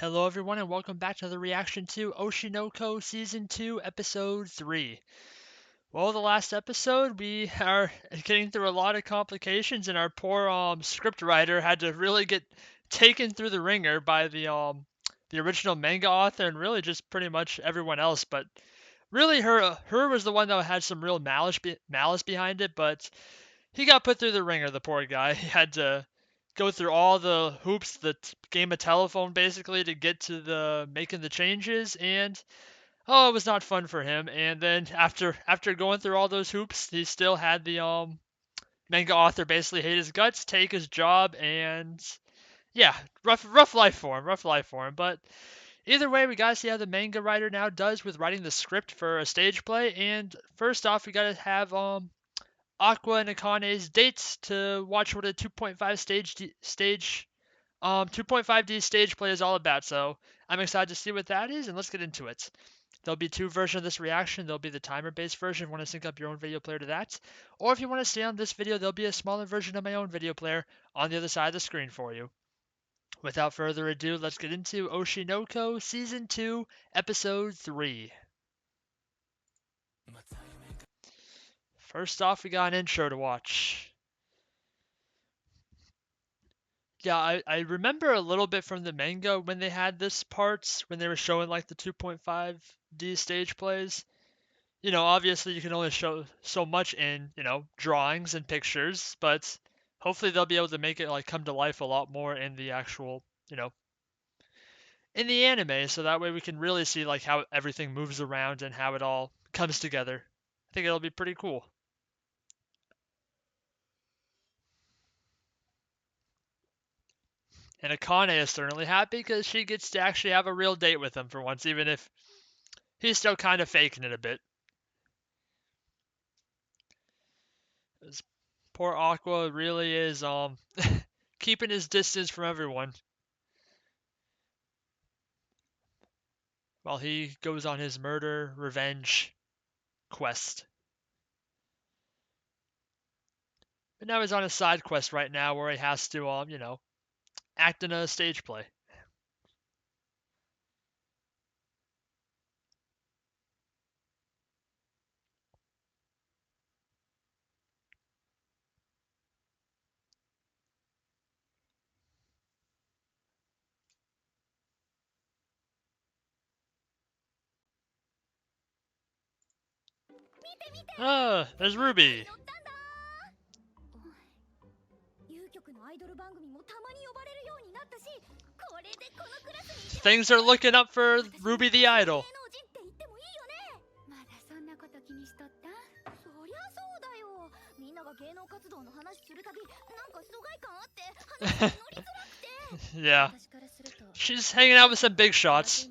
Hello everyone and welcome back to the reaction to Oshi No Ko Season 2 Episode 3. Well, the last episode we are getting through a lot of complications and our poor script writer had to really get taken through the ringer by the original manga author and really just pretty much everyone else, but really her was the one that had some real malice behind it, but he got put through the ringer, the poor guy. He had to go through all the hoops, the game of telephone basically to get to the making the changes, and oh, it was not fun for him. And then after going through all those hoops, he still had the manga author basically hate his guts, take his job, and yeah, rough life for him, rough life for him. But either way, we gotta see how the manga writer now does with writing the script for a stage play. And first off, we gotta have Aqua and Akane's dates to watch what a 2.5D stage play is all about. So I'm excited to see what that is, and let's get into it. There'll be two versions of this reaction. There'll be the timer-based version if you want to sync up your own video player to that, or if you want to stay on this video, there'll be a smaller version of my own video player on the other side of the screen for you. Without further ado, let's get into Oshi No Ko Season 2, Episode 3. First off, we got an intro to watch. Yeah, I remember a little bit from the manga when they had this parts, when they were showing like the 2.5D stage plays. Obviously you can only show so much in, drawings and pictures, but hopefully they'll be able to make it like come to life a lot more in the actual, in the anime, so that way we can really see like how everything moves around and how it all comes together. I think it'll be pretty cool. And Akane is certainly happy because she gets to actually have a real date with him for once, even if he's still kind of faking it a bit. This poor Aqua really is keeping his distance from everyone while he goes on his murder revenge quest. But now he's on a side quest right now where he has to act in a stage play. Ah, there's Ruby. Things are looking up for Ruby the Idol. Yeah. She's hanging out with some big shots.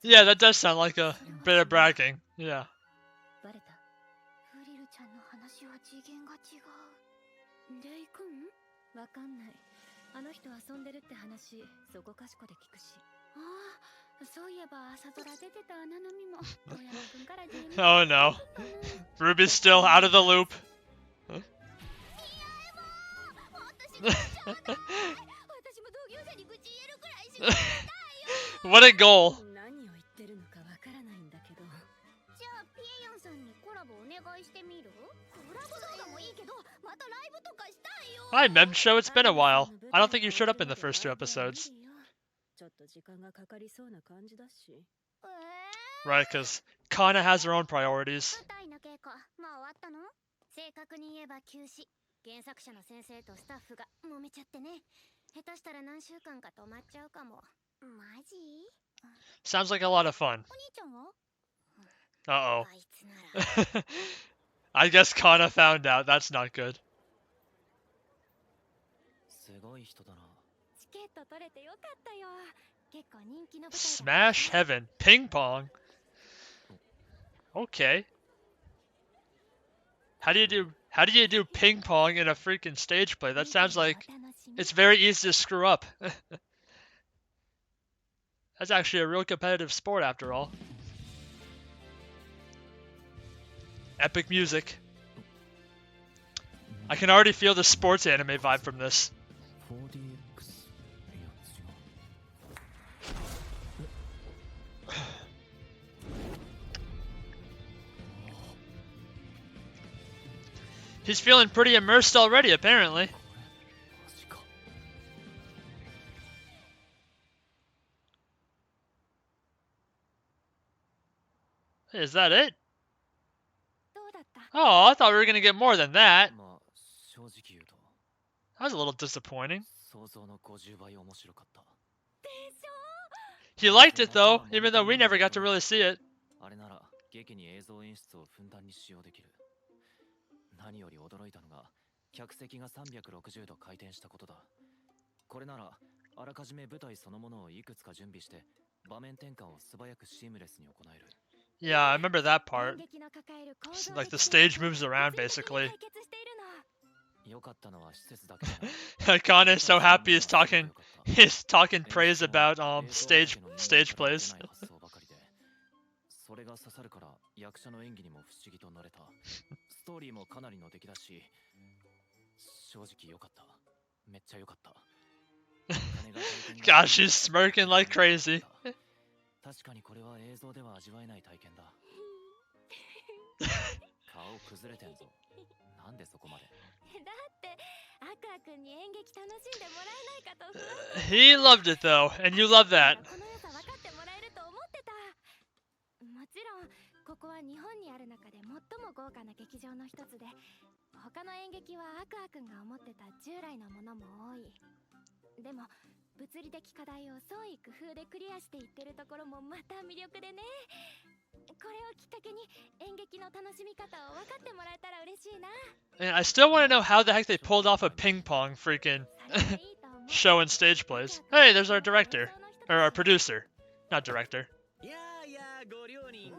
Yeah, that does sound like a bit of bragging. Yeah. Oh no. Ruby's still out of the loop. What a goal. Hi, Memsho, it's been a while. I don't think you showed up in the first two episodes. Right, because Kana has her own priorities. Sounds like a lot of fun. Uh-oh. I guess Kana found out. That's not good. Smash Heaven. Ping pong. Okay. How do you do ping pong in a freaking stage play? That sounds like it's very easy to screw up. That's actually a real competitive sport after all. Epic music. I can already feel the sports anime vibe from this. He's feeling pretty immersed already, apparently. Is that it? Oh, I thought we were gonna get more than that. That was a little disappointing. He liked it though, even though we never got to really see it. 何より驚いたのが客席が360度回転したことだ。これならあらかじめ舞台そのものをいくつか準備して場面転換を素早くシームレスに行える。Yeah, I remember that part. Like the stage moves around basically. Kane is so happy he's talking praise about stage plays. それが刺さるから役者の演技にも不思議と慣れた。ストーリーもかなりの出来だし、正直良かった。めっちゃ良かった。Gosh, she's smirking like crazy. 確かにこれは映像では味わえない体験だ。顔崩れてんぞ。なんでそこまで。だってアクア君に演劇楽しんでもらえないかと。He loved it though, and you love that. もちろんここは日本にある中で最も豪華な劇場の一つで、他の演劇はアクア君が思ってた従来のものも多い。でも物理的課題を創意工夫でクリアしていってるところもまた魅力でね。これをきっかけに演劇の楽しみ方を分かってもらえたら嬉しいな。And I still want to know how the heck they pulled off a ping pong freaking show and stage plays. Hey, there's our director. Or our producer. Not director. ご両人。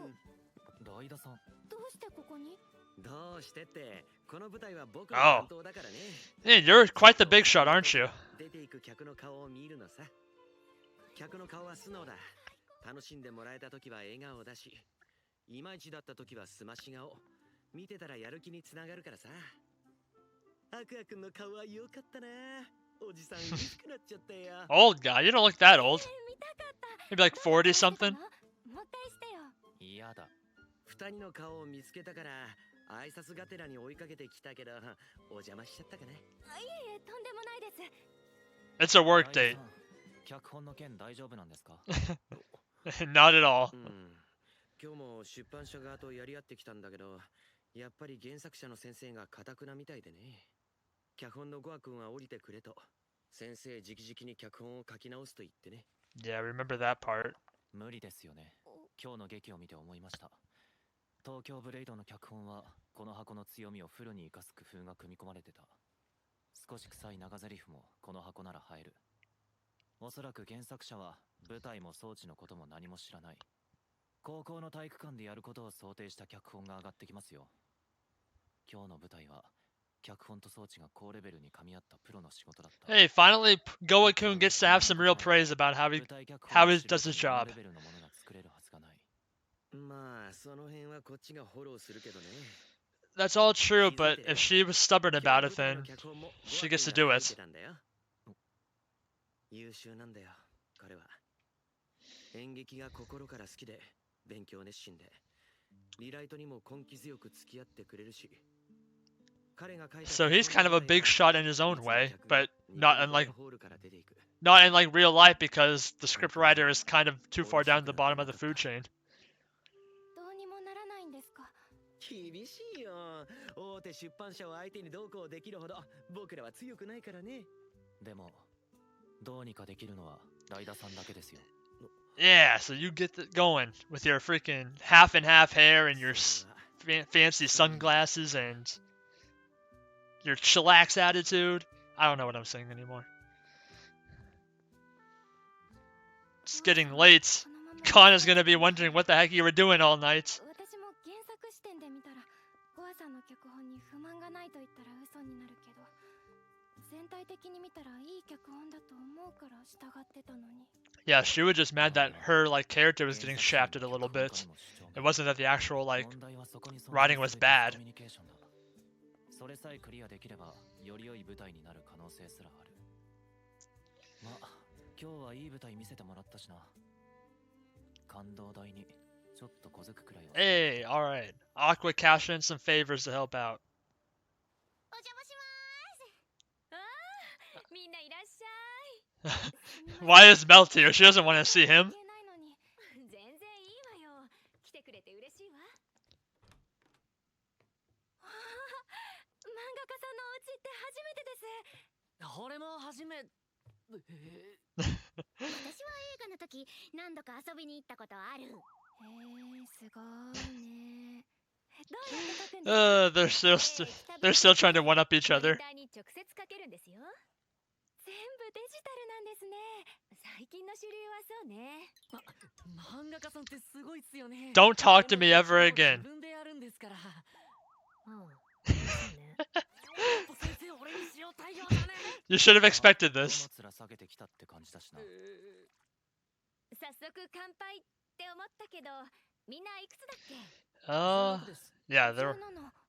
大田さん。どうしてここに？どうしてってこの舞台は僕の担当だからね。Hey, you're quite the big shot, aren't you? 出ていく客の顔を見るのさ。客の顔は素直だ。楽しんでもらえた時は笑顔だし、いまいちだった時はすまし顔。見てたらやる気につながるからさ。アクア君の顔は良かったな。おじさん嬉しくなっちゃったよ。Old guy, you don't look that old. Maybe like 40 something. もう一回してよ。嫌だ。二人の顔を見つけたから挨拶がてらに追いかけてきたけど、お邪魔しちゃったかね。いえいえ、とんでもないです。It's a work date. 脚本の件大丈夫なんですか？ Not at all. 今日も出版社側とやり合ってきたんだけど、やっぱり原作者の先生が堅くなみたいでね。脚本のゴア君は降りてくれと。先生直々に脚本を書き直すと言ってね。Yeah, remember that part. 無理ですよね。今日の劇を見て思いました。東京ブレイドの脚本はこの箱の強みをフルに生かす工夫が組み込まれてた。少し臭い長台詞もこの箱なら入る。おそらく原作者は舞台も装置のことも何も知らない。高校の体育館でやることを想定した脚本が上がってきますよ。今日の舞台は脚本と装置が高レベルに噛み合ったプロの仕事だった。Hey, finally Goa-kun gets to have some real praise about how he does his job. まあその辺はこっちがフォローするけどね。That's all true, but if she was stubborn about it, then she gets to do it. 優秀なんだよ、彼は。演劇が心から好きで、勉強熱心で、リライトにも根気強く付き合ってくれるし。So he's kind of a big shot in his own way, but not in like real life because the scriptwriter is kind of too far down the bottom of the food chain. どうにもならないんですか？厳しいよ。大手出版社を相手にどうこうできるほど僕らは強くないからね。でもどうにかできるのは大田さんだけですよ。Yeah, so you get going with your freaking half and half hair and your fancy sunglasses and your chillax attitude. I don't know what I'm saying anymore. It's getting late. Kana's gonna be wondering what the heck you were doing all night. 私も原作視点で見たら、ゴアさんの脚本に不満がないと言ったら嘘になるけど、全体的に見たらいい脚本だと思うから従ってたのに。Yeah, she was just mad that her like character was getting 原作者も shafted a little 脚本家 bit. にも主張 It が wasn't that the actual like 問題はそこに存 writing 在 was するディス bad. コミュニケーションだそれさえクリアできればより良い舞台になる可能性すらあるまあ今日はいい舞台見せてもらったしな感動台にちょっと小づくくらいは Hey, all right. Aqua cash in some favors to help out. お邪魔します。ああ、みんないらっしゃい。すみません Why is Mel here? She doesn't want to see him. 関係ないのに全然いいわよ。来てくれて嬉しいわ。ああ、漫画家さんのお家って初めてです。俺も初め私は映画の時何度か遊びに行ったことある。へえ、すごいね。どうやって書くんですか？ They're still trying to one up each モニ other. ターに直接書けるんですよ。全部デジタルなんですね。最近の主流はそうね。漫画家さんってすごいっすよね Don't talk to me ever 自 again. 分でやるんですからうん。そうね。先生俺に塩対応だね You should have expected どの this. 面下げてきたって感じだしな早速乾杯って思ったけど、みんないくつだっけ？ Uh, yeah, they're 17。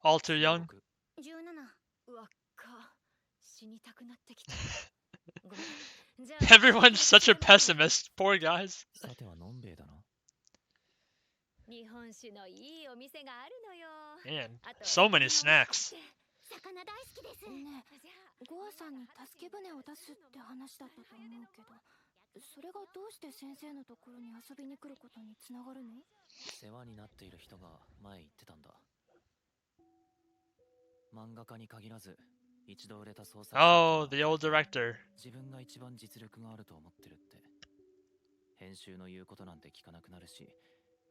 all too young. 17。わっか死にたくなってきたごめん。じゃあ Everyone's such a pessimist. Poor guys. さてはのんべえだな日本酒のいいお店があるのよ。 Man, あと so many 魚 snacks. 魚大好きです。ねえ、ゴアさんに助け舟を出すって話だったと思うけど、それがどうして先生のところに遊びに来ることにつながるの？世話になっている人が前言ってたんだ漫画家に限らず一度売れた創作者 Oh, the old director. 自分が一番実力があると思ってるって編集の言うことなんて聞かなくなるし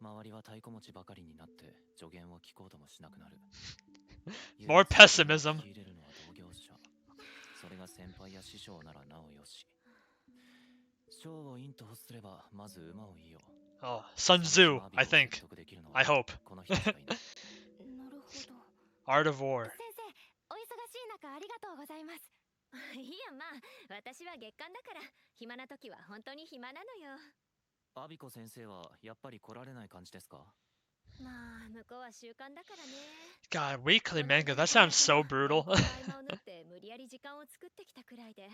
周りは太鼓持ちばかりになって助言を聞こうともしなくなる More pessimism. 聞き入れるのは同業者それが先輩や師匠ならなおよし賞を陰と欲すればまず馬を言いよ Oh, Sun Tzu, I think. I hope. この人しかいないなるほど。 Art of War. 先生、お忙しい中ありがとうございます。いや、まあ、私は月間だから暇な時は本当に暇なのよ。アビコ先生はやっぱり来られない感じですかまあ、向こうは習慣だからね。 God, weekly manga. That sounds so brutal. 合間を縫って無理やり時間を作ってきたくらいで。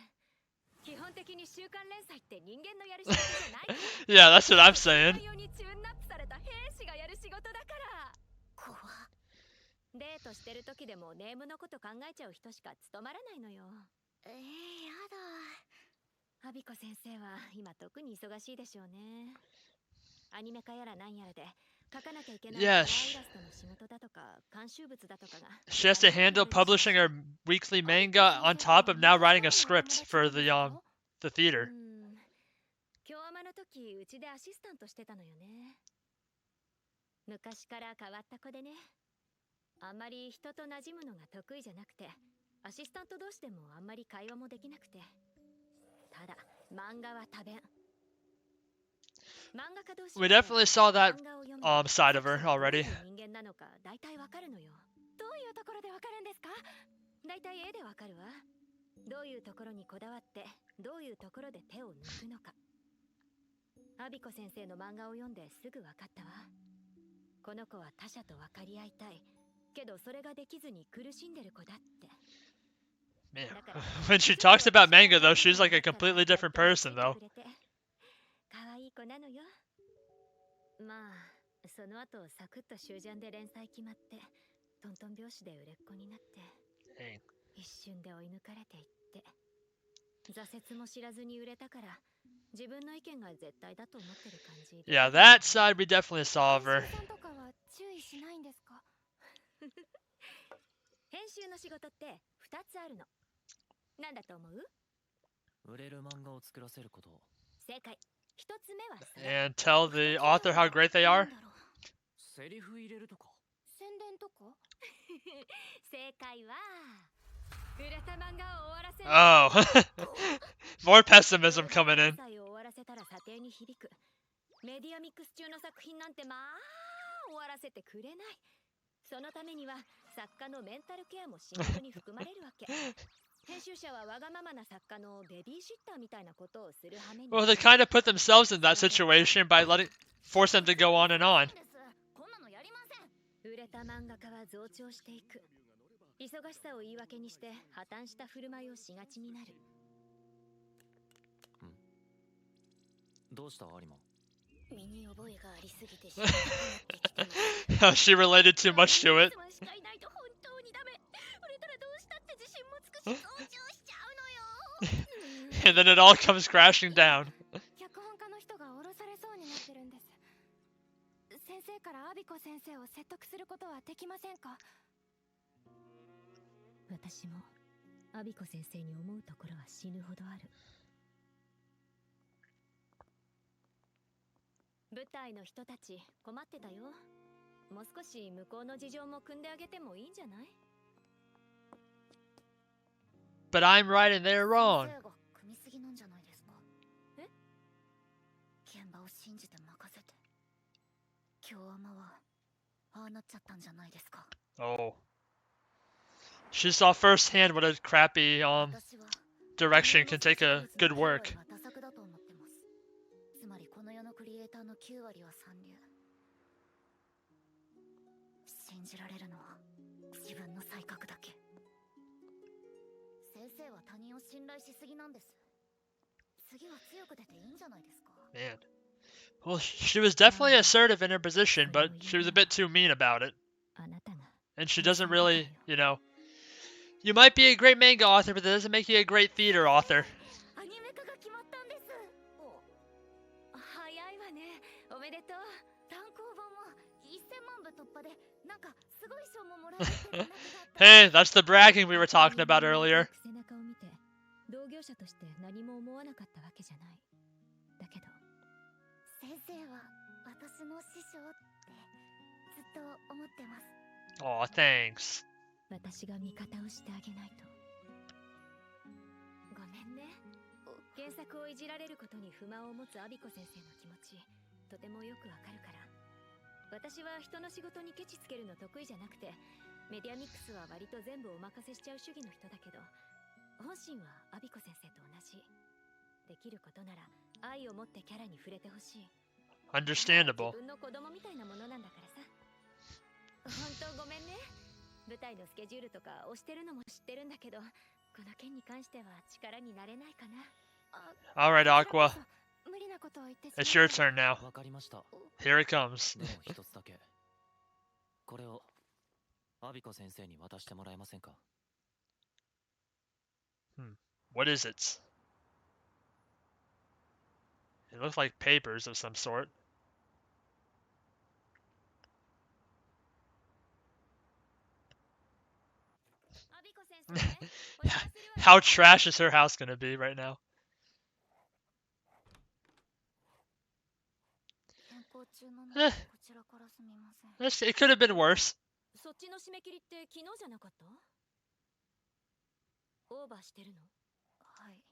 基本的に週刊連載って人間のやる仕事じゃないから。 Yeah, that's what I'm saying. 内容にチューンナップされた兵士がやる仕事だから。怖っ。デートしてる時でもネームのこと考えちゃう人しか務まらないのよ。やだ。アビコ先生は今特に忙しいでしょうね。アニメ化やらなんやらで書かなきゃいけないカラーイラストの仕事だとか監修物だとかが She has to handle publishing her weekly manga on top of now writing a script for the theater. 京アマの時うちでアシスタントしてたのよね。昔から変わった子でね。あんまり人と馴染むのが得意じゃなくて、アシスタント同士でもあんまり会話もできなくて。ただ漫画は多弁。 We definitely saw that side of her already. 人間なのか大体わかるのよ。どういうところでわかるんですか？大体絵でわかるわ。どういうところにこだわってどういうところで手を抜くのか。アビコ先生の漫画を読んですぐわかったわ。この子は他者と分かり合いたいけどそれができずに苦しんでる子だって。 Man, when she talks about manga though, she's like a completely different person though. 可愛い子なのよ。まあその後サクッと終ジャンで連載決まってトントン拍子で売れっ子になって、 Dang. 一瞬で追い抜かれていって、挫折も知らずに売れたから自分の意見が絶対だと思ってる感じ。 Yeah, that side we definitely saw of her. 編集さんとかは注意しないんですか？編集の仕事って2つあるの。なんだと思う？売れる漫画を作らせること正解。1つ目はそれ。 And tell the author how great they are. セリフ入れるとか宣伝とか？正解は売れた漫画を終わらせる。 Oh, more pessimism coming in. 終わらせたら査定に響く。メディアミックス中の作品なんてまあ終わらせてくれない。そのためには作家のメンタルケアも仕事に含まれるわけ。Well, they kind of put themselves in that situation by force them to go on and on. 売れた漫画家は増長していく。忙しさを言い訳にして破綻した振る舞いをしがちになる。どうした有馬？身に覚えがありすぎて知らなくなってきてます。 She related too much to it. しかいないと本当にダメ。売れたらどうしたって自信もつくし増長しちゃうのよ。And then it all comes crashing down. 脚本家の人が降ろされそうになってるんです。先生からアビコ先生を説得することはできませんか？私もアビコ先生に思うところは死ぬほどある。舞台の人たち困ってたよ。もう少し向こうの事情も組んであげてもいいんじゃない？ But I'm right and they're wrong. 先生が組みすぎなんじゃないですか？え？現場を信じて任せて。京アマはああなっちゃったんじゃないですか？ Oh. She saw firsthand what a crappy direction can take a good work. つまりこの世のクリエイターの9割は三流。信じられるのは自分の才覚だけ。先生は他人を信頼しすぎなんです。次は強く出ていいんじゃないですか？ Man. Well, she was definitely assertive in her position, but she was a bit too mean about it. And she doesn't really, you know... You might be a great manga author, but that doesn't make you a great theater author. 早いわね。おめでとう。単行本も1000万部突破で、なんかすごい賞ももらえて。 Hey, that's the bragging we were talking about earlier. 背中を見て同業者として何も思わなかったわけじゃない。だけど先生は私の師匠ってずっと思ってます。 Aw, thanks. 私が味方をしてあげないと。ごめんね。原作をいじられることに不満を持つアビコ先生の気持ち、とてもよくわかるから。私は人の仕事にケチつけるの得意じゃなくて、メディアミックスは割と全部お任せしちゃう主義の人だけど、本心はアビコ先生と同じ。できることなら愛を持ってキャラに触れてほしい。 Understandable. 自分の子供みたいなものなんだからさ。本当ごめんね。舞台のスケジュールとか押してるのも知ってるんだけど、この件に関しては力になれないかな。 Alright, Aqua. 無理なことを言ってし It's ま your った。 turn now. わかりました。 Here it comes. でも一つだけ。これをアビコ先生に渡してもらえませんか？ What is it? It looks like papers of some sort. How trash is her house gonna be right now? It could have been worse. そっちの締め切りって昨日じゃなかった？オーバーしてるの？はい。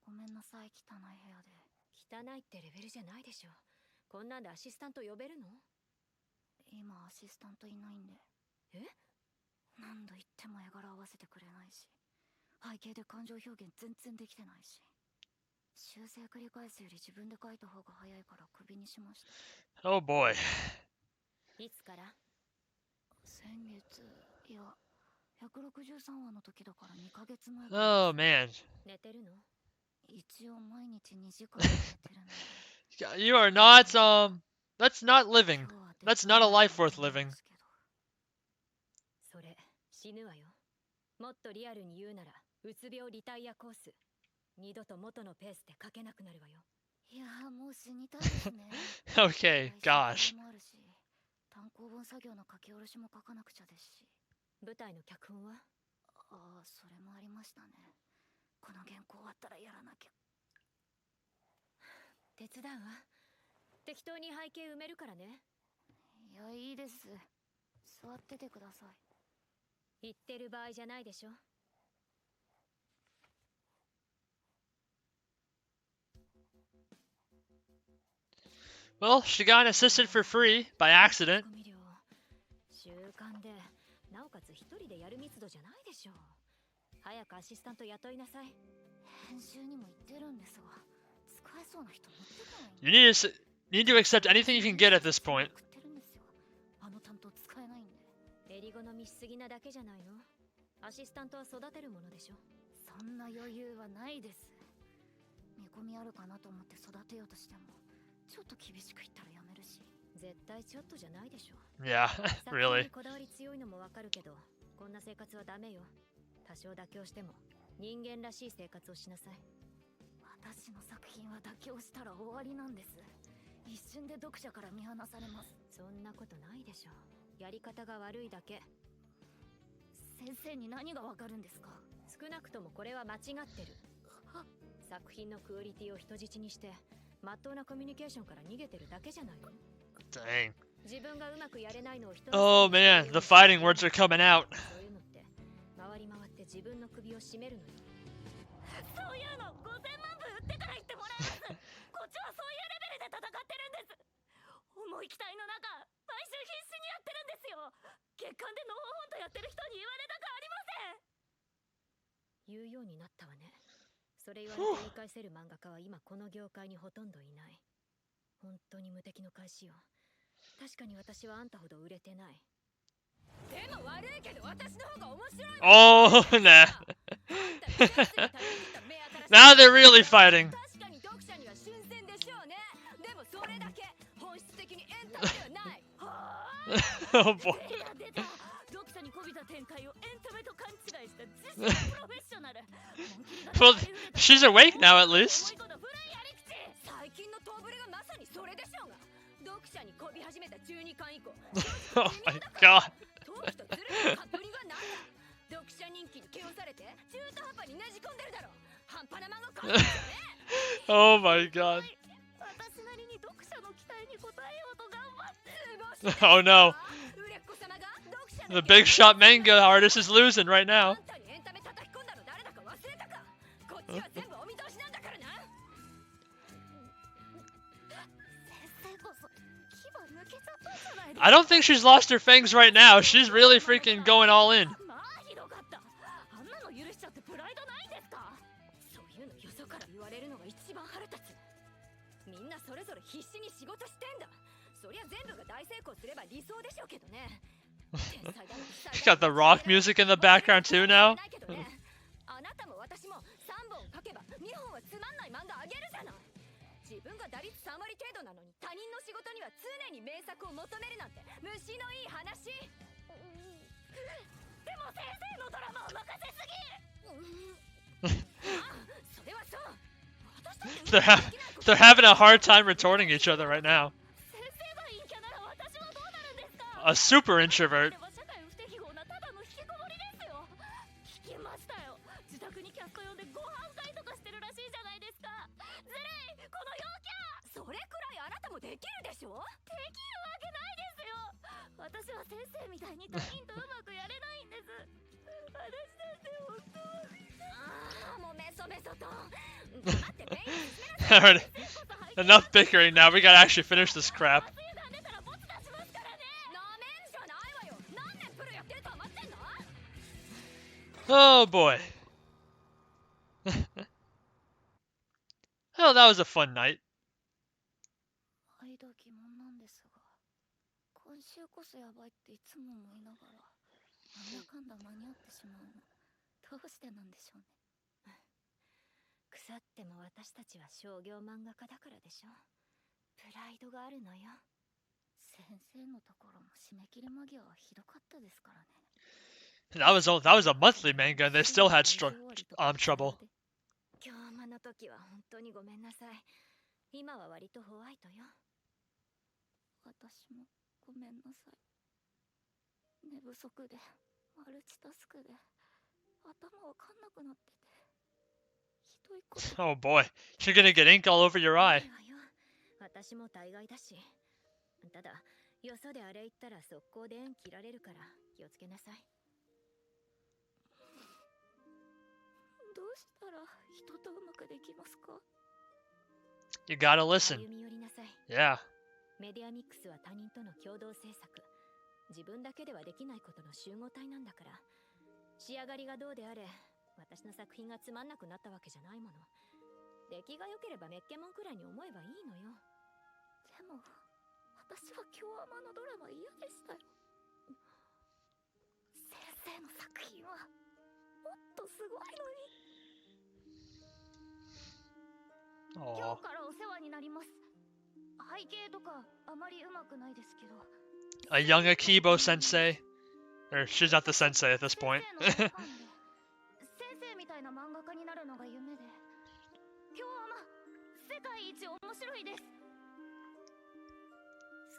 ごめんなさい、汚い部屋で。汚いってレベルじゃないでしょ。こんなんでアシスタント呼べるの？今アシスタントいないんで。え？何度言っても絵柄合わせてくれないし、背景で感情表現全然できてないし。修正繰り返すより自分で書いた方が早いからクビにしました。 Oh boy. いつから？先月、いや、163話の時だから2ヶ月前。 Oh man. 寝てるの？一応毎日2時間寝てるの。 You are not, that's not living. That's not a life worth living. それ、死ぬわよ。もっとリアルに言うなら、うつ病リタイアコース。二度と元のペースで書けなくなるわよ。いや、もう死にたいですね。 Okay, gosh. 単行本作業の書き下ろしも書かなくちゃですし。舞台の脚本は？ああ、それもありましたね。この原稿終わったらやらなきゃ。手伝うわ。適当に背景埋めるからね。いや、いいです。座っててください。言ってる場合じゃないでしょ。 Well, she got an assistant for free by accident. 習慣で、なおかつ一人でやる密度じゃないでしょ。早くアシスタント雇いなさい。編集にも言ってるんですが、使えそうな人持ってこないん You need to accept anything you can get at this point. 送ってるんですよ。あの担当使えないんで。襟好みしすぎなだけじゃないの？アシスタントは育てるものでしょ。そんな余裕はないです。見込みあるかなと思って育てようとしても、ちょっと厳しく言ったらやめるし。絶対ちょっとじゃないでしょ。Yeah, 作品 really. にこだわり強いのもわかるけど、こんな生活はダメよ。多少妥協しても人間らしい生活をしなさい。私の作品は妥協したら終わりなんです。一瞬で読者から見放されます。そんなことないでしょ。やり方が悪いだけ。先生に何がわかるんですか？少なくともこれは間違ってる。作品のクオリティを人質にしてまっとうなコミュニケーションから逃げてるだけじゃないの？ Dang. 自分がうまくやれないのを人 Oh man, the fighting words are coming out. そういうのって回り回って自分の首を絞めるのよ。そういうの5000万部売ってから言ってもらえます。こっちはそういうレベルで戦ってるんです。重い期待の中、毎週必死にやってるんですよ。月間でのほほんとやってる人に言われたくありません。言うようになったわね。それ言われて言い返せる漫画家は今この業界にほとんどいない。本当に無敵の返しよ。確かに私はあんたほど売れてない。でも悪いけど私の方が面白い。Oh, nah. Now they're really fighting. 確かに読者には新鮮でしょうね。でもそれだけ本質的にエンタメではない。Oh boy. 出た。読者にこびた展開をエンタメと勘違いした実践プロフェッショナル。 Well, she's awake now at least. 最近のトーブルがまさにそれでしょうが。読者にこび始めた12巻以降。Oh my god. 陶器とズルのカップリングは何だ。読者人気に気をされて中途半端にねじ込んでるだろう。半端な漫画家ですよね。Oh my god. 私なりに読者の期待に応えようと頑張って。 Oh no. The big shot manga artist is losing right now. エンタメ叩き込んだの誰だか忘れたか。こっちは全部お見通しなんだからな。先生こそ牙抜けちゃったんじゃないですか。 I don't think she's lost her fangs right now. She's really freaking going all in. まあひどかった。あんなの許しちゃってプライドないんですか？そういうのよそから言われるのが一番腹立つ。みんなそれぞれ必死に仕事してんだ。そりゃ全部が大成功すれば理想でしょうけどね。 She's got the rock music in the background too now. あなたも私も3本書けば2本はつまんない漫画あげるじゃない。自分が打率3割程度なのに他人の仕事には常に名作を求めるなんて虫のいい話。でも先生のドラマは任せすぎ。それはそう。 They're having a hard time retorting each other right now. 先生が陰キャなら私はどうなるんですか？ A super introvert. 社会不適合なただの引きこもりですよ。聞きましたよ。自宅にキャスト呼んでご飯会とかしてるらしいじゃないですか。ずるいこの陽キャ。それくらいあなたもできるでしょ。できるわけないですよ。私は先生みたいに他人とうまくやれないんです。私だって本当は。ああもうメソメソと。 Alright, enough bickering now. We gotta actually finish this crap. Oh boy. Oh, that was a fun night. 毎度疑問なんですが、今週こそやばいっていつも思いながら、なんだかんだ間に合ってしまうの。どうしてなんでしょうね。 腐っても私たちは商業漫画家だからでしょ。プライドがあるのよ。先生のところも締め切り間際はひどかったですからね。 That was a monthly manga, and they still had trouble. 今日間の時は本当にごめんなさい。今は割とホワイトよ。私もごめんなさい。寝不足でマルチタスクで頭わかんなくなってて。 Oh boy, you're gonna get ink all over your eye. 私も大概だし。ただ、よそであれ言ったら速攻で縁切られるから気をつけなさい。どうしたら人とうまくできますか？ You gotta listen. 歩み寄りなさい。 Yeah. メディアミックスは他人との共同制作。自分だけではできないことの集合体なんだから。仕上がりがどうであれ、私の作品がつまんなくなったわけじゃないもの。出来が良ければメッケモンくらいに思えばいいのよ。でも私は京アマのドラマ嫌でしたよ。先生の作品はもっとすごいのに。今 Oh, 日からお世話になります。背景とかあまり上手くないですけど。a young Akibo sensei. Or she's not the sensei at this 先 point. 生の大ファンで先生みたいな漫画家になるのが夢で。京アマ世界一面白いです。好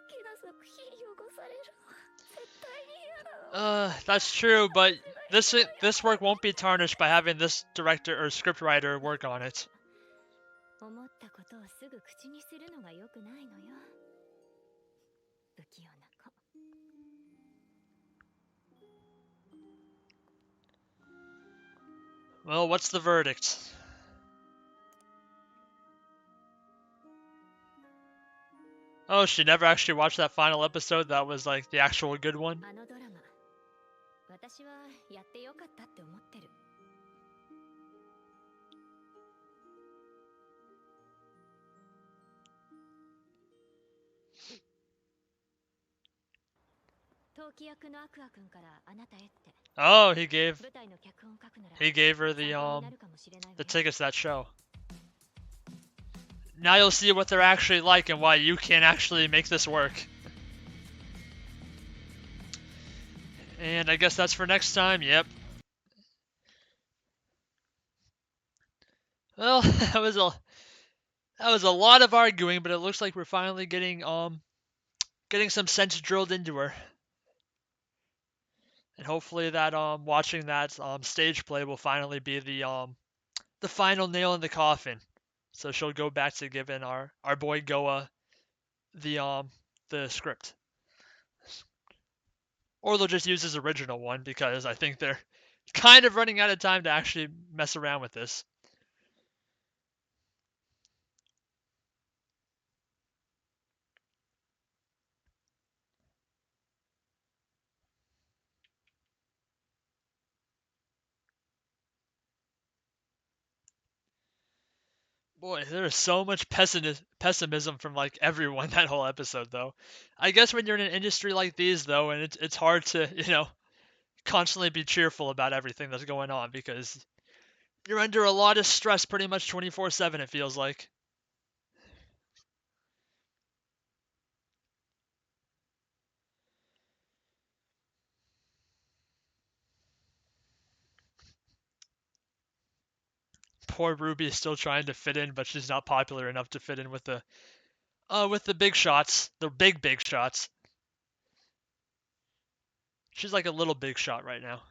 きな作品汚されるのは絶対に嫌なの。 That's true, but this work won't be tarnished by having this director or scriptwriter work on it. 思ったことをすぐ口にするのが良くないのよ。不器用な子。Well, what's the verdict? Oh, she never actually watched that final episode that was like the actual good one? あのドラマ、私はやってよかったって思ってる。陶器役のアクア君からあなたへって。 Oh, he gave 舞台の脚本書くなら he gave her 参考にな the るかもしれないわよ。 tickets to that show. Now you'll see what they're actually like and why you can't actually make this work. And I guess that's for next time. Yep. Well, that was a lot of arguing, but it looks like we're finally getting some sense drilled into her. And hopefully that watching that stage play will finally be the final nail in the coffin. So she'll go back to giving our boy Goa the script. Or they'll just use his original one because I think they're kind of running out of time to actually mess around with this. Boy, there is so much pessimism from like everyone that whole episode though. I guess when you're in an industry like these though, and it's hard to, constantly be cheerful about everything that's going on because you're under a lot of stress pretty much 24/7 it feels like. Poor Ruby is still trying to fit in, but she's not popular enough to fit in with the big shots, the big shots. She's like a little big shot right now.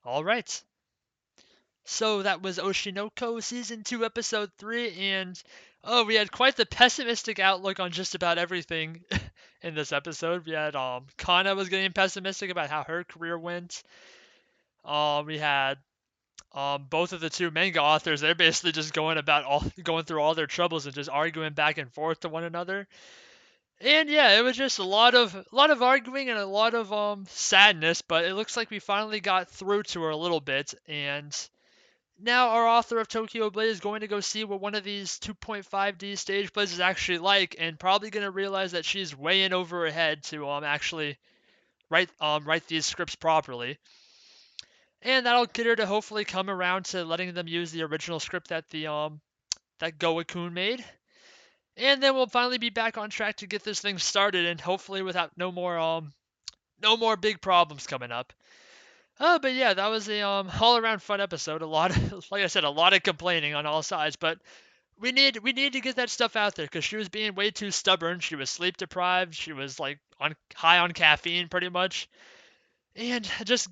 All right. So that was Oshi No Ko Season 2, Episode 3, and oh, we had quite the pessimistic outlook on just about everything in this episode. We had Kana was getting pessimistic about how her career went. We had both of the two manga authors, they're basically just going through all their troubles and just arguing back and forth to one another. And yeah, it was just a lot of arguing and a lot of sadness, but it looks like we finally got through to her a little bit, and now our author of Tokyo Blade is going to go see what one of these 2.5D stage plays is actually like, and probably going to realize that she's way in over her head to actually write these scripts properly. And that'll get her to hopefully come around to letting them use the original script that that Goa-kun made. And then we'll finally be back on track to get this thing started, and hopefully without no more big problems coming up. But yeah, that was a all around fun episode. A lot of, like I said, a lot of complaining on all sides, but we need to get that stuff out there because she was being way too stubborn. She was sleep deprived. She was like high on caffeine pretty much, and just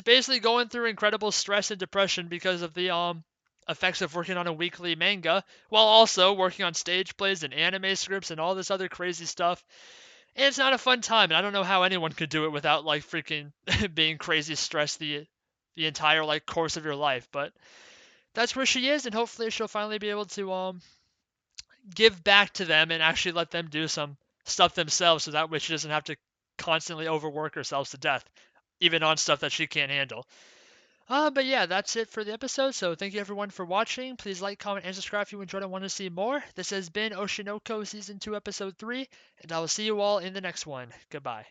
basically going through incredible stress and depression because of the effects of working on a weekly manga while also working on stage plays and anime scripts and all this other crazy stuff. And it's not a fun time, and I don't know how anyone could do it without like freaking being crazy stressed the entire like course of your life. But that's where she is, and hopefully she'll finally be able to give back to them and actually let them do some stuff themselves, so that way she doesn't have to constantly overwork herself to death, even on stuff that she can't handle. But yeah, that's it for the episode. So thank you everyone for watching. Please like, comment, and subscribe if you enjoyed and want to see more. This has been Oshi No Ko Season 2, Episode 3, and I will see you all in the next one. Goodbye.